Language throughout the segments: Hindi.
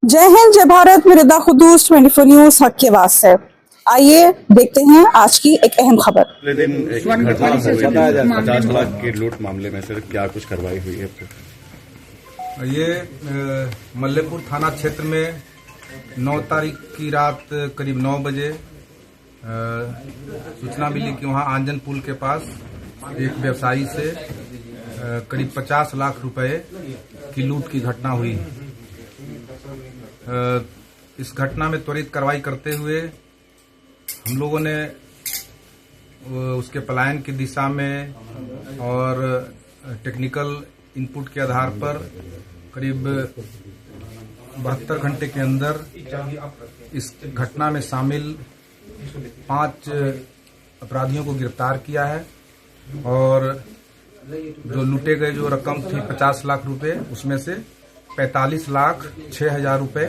जय हिंद, जय भारत। मेरे दा खुदूस 24 न्यूज हक के आवाज से आइए देखते हैं आज की एक अहम खबर। अगले दिन एक घटना हुई 50 लाख के लूट मामले में सर क्या कुछ कार्रवाई हुई है? ये मल्लेपुर थाना क्षेत्र में 9 तारीख की रात करीब 9 बजे सूचना मिली कि वहां आंजन पुल के पास एक व्यवसायी से करीब 50 लाख रुपए की लूट की घटना हुई है। इस घटना में त्वरित कार्रवाई करते हुए हम लोगों ने उसके पलायन की दिशा में और टेक्निकल इनपुट के आधार पर करीब 72 घंटे के अंदर इस घटना में शामिल 5 अपराधियों को गिरफ्तार किया है और जो लूटे गए जो रकम थी 50 लाख रुपए, उसमें से 45,06,000 रुपए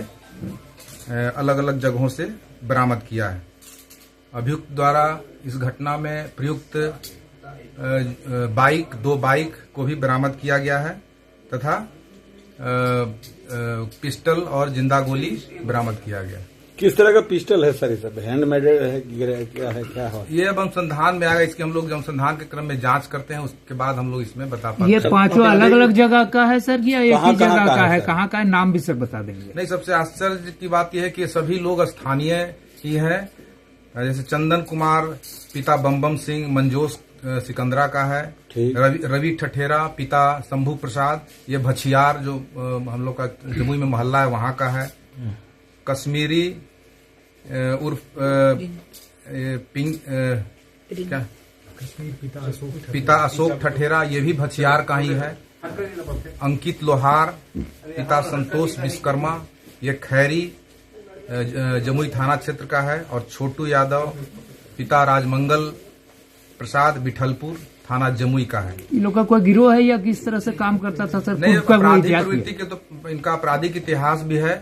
अलग अलग जगहों से बरामद किया है। अभियुक्त द्वारा इस घटना में प्रयुक्त 2 बाइक को भी बरामद किया गया है तथा पिस्टल और जिंदा गोली बरामद किया गया। किस तरह का पिस्टल है सर? सब हैंडमेड है, क्या है, क्या है? ये अब अनुसंधान में आएगा। इसकी हम लोग अनुसंधान के क्रम में जांच करते हैं, उसके बाद हम लोग इसमें बता पाते हैं। ये 5 अलग अलग जगह का है सर या एक ही जगह का है? कहाँ का है, नाम भी सर बता देंगे? नहीं, सबसे आश्चर्य की बात यह है कि सभी लोग स्थानीय ही है। जैसे चंदन कुमार पिता बम सिंह मंजोस सिकंदरा का है, रवि ठठेरा पिता शंभू प्रसाद ये भछियार जो हम लोग का जमुई में मोहल्ला है वहां का है, कश्मीरी उर्फ पिता अशोक ठठेरा ये भी भछियार का ही है, अंकित लोहार पिता संतोष विश्वकर्मा ये खैरी जमुई थाना क्षेत्र का है, और छोटू यादव पिता राजमंगल प्रसाद बिठलपुर थाना जमुई का है। इन लोग का कोई गिरोह है या किस तरह से काम करता था सर? नहीं, आपराधिक प्रवृत्ति के तो इनका आपराधिक इतिहास भी है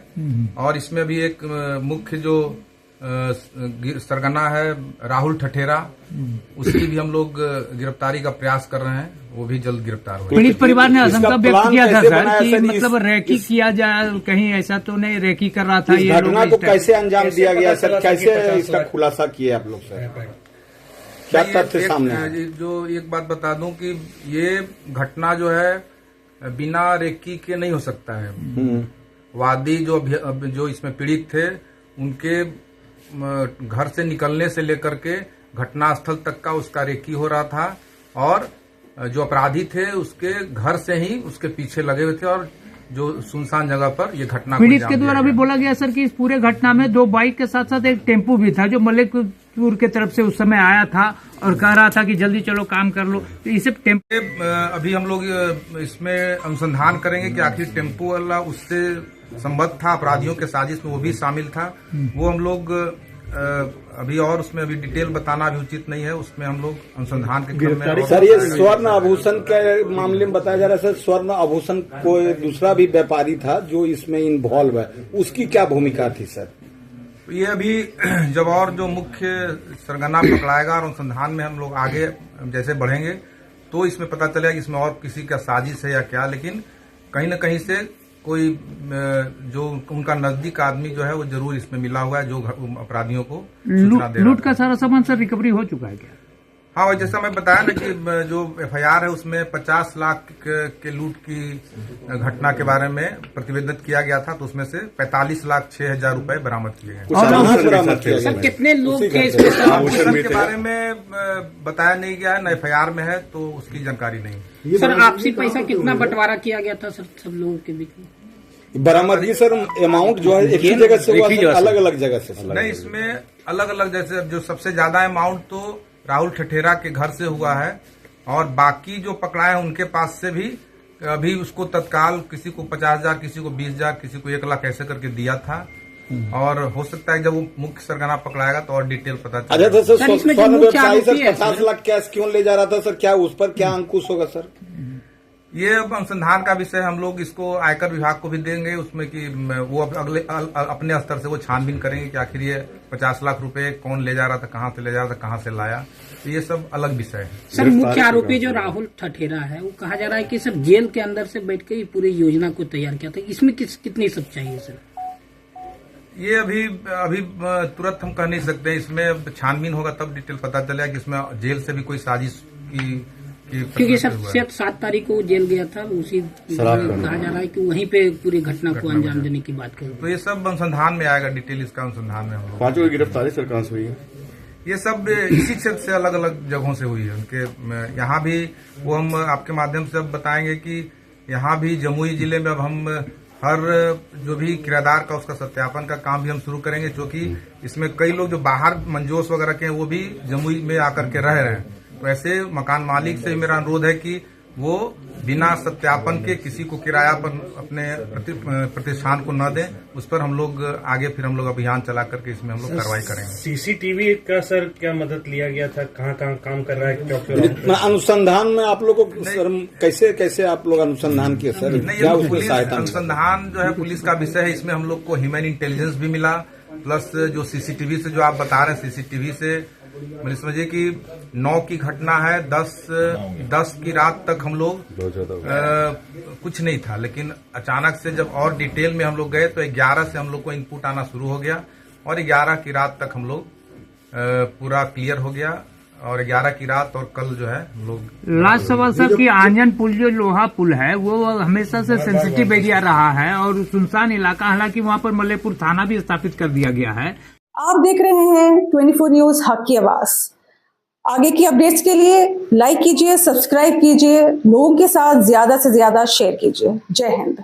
और इसमें भी एक मुख्य जो सरगना है राहुल ठठेरा, उसकी भी हम लोग गिरफ्तारी का प्रयास कर रहे हैं, वो भी जल्द गिरफ्तार हो। पीड़ित परिवार ने आशंका व्यक्त किया था सर कि मतलब रैकी किया जाए, कहीं ऐसा तो नहीं रैकी कर रहा था? ये घटना को कैसे अंजाम दिया गया सर? कैसे इसका खुलासा किया आप लोग सर? क्या तथ्य सामने? जो एक बात बता दूं कि ये घटना जो है बिना रेकी के नहीं हो सकता है। वादी जो इसमें पीड़ित थे उनके घर से निकलने से लेकर के घटना स्थल तक का उसका रेकी हो रहा था और जो अपराधी थे उसके घर से ही उसके पीछे लगे हुए थे और जो सुनसान जगह पर ये घटना पीड़ित के द्वारा भी बोला गया सर कि इस पूरे घटना में 2 बाइक के साथ साथ एक टेम्पो भी था जो मल्लेपुर के तरफ से उस समय आया था और कह रहा था कि जल्दी चलो काम कर लो। तो इसे टेम्पो अभी हम लोग इसमें अनुसंधान करेंगे कि आखिर टेम्पो वाला उससे संबद्ध था, अपराधियों के साजिश में वो भी शामिल था। वो हम लोग अभी और उसमें अभी डिटेल बताना भी उचित नहीं है, उसमें हम लोग अनुसंधान के क्रम में। सर ये स्वर्ण आभूषण के मामले में बताया जा रहा है सर, स्वर्ण आभूषण कोई दूसरा भी व्यापारी था जो इसमें इन्वॉल्व है, उसकी क्या भूमिका थी सर? ये अभी जब और जो मुख्य सरगना पकड़ाएगा और अनुसंधान में हम लोग आगे जैसे बढ़ेंगे तो इसमें पता चलेगा कि इसमें और किसी का साजिश है या क्या, लेकिन कहीं न कहीं से कोई जो उनका नजदीक आदमी जो है वो जरूर इसमें मिला हुआ है जो अपराधियों को सूचना दे रहा है। लूट का सारा सामान सर रिकवरी हो चुका है क्या? हाँ, जैसा मैं बताया ना कि जो FIR है उसमें 50 लाख के लूट की घटना के बारे में प्रतिवेदित किया गया था, तो उसमें से 45,06,000 रुपए बरामद किए गए। सर कितने लोग थे इसके बारे में बताया नहीं गया है, न FIR में है तो उसकी जानकारी नहीं। सर आपसी पैसा कितना बंटवारा किया गया था सर सब लोगों के बीच में? बरामदगी सर अमाउंट जो है एक ही जगह से हुआ, अलग अलग जगह से? नहीं, इसमें अलग अलग जैसे जो सबसे ज्यादा अमाउंट तो राहुल ठठेरा के घर से हुआ है और बाकी जो पकड़ाए हैं उनके पास से भी अभी उसको तत्काल किसी को 50,000, किसी को 20,000, किसी को 1 लाख ऐसे करके दिया था और हो सकता है जब वो मुख्य सरगना पकड़ाएगा तो और डिटेल पता चलेगा। अच्छा सर, स्वर्ण व्यवसायी सर 50 लाख कैश क्यों ले जा रहा था सर? क्या उस पर क्या अंकुश होगा सर? ये अब अनुसंधान का विषय, हम लोग इसको आयकर विभाग को भी देंगे उसमें कि वो अगले अपने स्तर से वो छानबीन करेंगे कि आखिर ये 50 लाख रुपए कौन ले जा रहा था, कहाँ से ले जा रहा था, कहाँ से लाया, तो ये सब अलग विषय है। सर मुख्य आरोपी जो राहुल ठठेरा है वो कहा जा रहा है कि सर जेल के अंदर से बैठ के पूरी योजना को तैयार किया था, इसमें कितनी सच्चाई है सर? ये अभी तुरंत हम कह नहीं सकते। इसमें छानबीन होगा तब डिटेल पता चलेगा कि इसमें जेल से भी कोई साजिश की क्योंकि सर 7 तारीख को जेल गया था, उसी कहा जा रहा है कि वहीं पे पूरी घटना को अंजाम देने की बात करें। तो ये सब अनुसंधान में आएगा, डिटेल इसका अनुसंधान में होगा। 5 की गिरफ्तारी सर कहाँ से हुई है? ये सब इसी क्षेत्र से अलग अलग जगहों से हुई है। उनके यहाँ भी वो हम आपके माध्यम से अब बताएंगे कि यहाँ भी जमुई जिले में अब हम हर जो भी किराएदार का उसका सत्यापन का काम भी हम शुरू करेंगे, क्योंकि इसमें कई लोग जो बाहर मंजोस वगैरह के हैं वो भी जमुई में आकर के रह रहे हैं। तो ऐसे मकान मालिक से मेरा अनुरोध है कि वो बिना सत्यापन के किसी को किराया पर अपने प्रतिष्ठान को न दें। उस पर हम लोग आगे फिर हम लोग अभियान चला करके इसमें हम लोग कार्रवाई करेंगे। सीसीटीवी का सर क्या मदद लिया गया था, कहाँ काम कर रहा है? अनुसंधान में आप लोगों को सर कैसे आप लोग अनुसंधान किए सर? क्या उसमें सहायता? अनुसंधान जो है पुलिस का विषय है। इसमें हम लोग को ह्यूमन इंटेलिजेंस भी मिला, प्लस जो सीसीटीवी से जो आप बता रहे हैं, सीसीटीवी से मैंने समझिए कि 9 की घटना है, 10 की रात तक हम लोग कुछ नहीं था, लेकिन अचानक से जब और डिटेल में हम लोग गए तो 11 से हम लोग को इनपुट आना शुरू हो गया और 11 की रात तक हम लोग पूरा क्लियर हो गया। और 11 की रात और कल जो है हम लोग। लास्ट सवाल सर कि आंजन पुल जो लोहा पुल है वो हमेशा से सेंसिटिव एरिया रहा है और सुनसान इलाका, हालांकि वहाँ पर मल्लेपुर थाना भी स्थापित कर दिया गया है। आप देख रहे हैं 24 न्यूज हक की आवाज। आगे की अपडेट्स के लिए लाइक कीजिए, सब्सक्राइब कीजिए, लोगों के साथ ज्यादा से ज्यादा शेयर कीजिए। जय हिंद।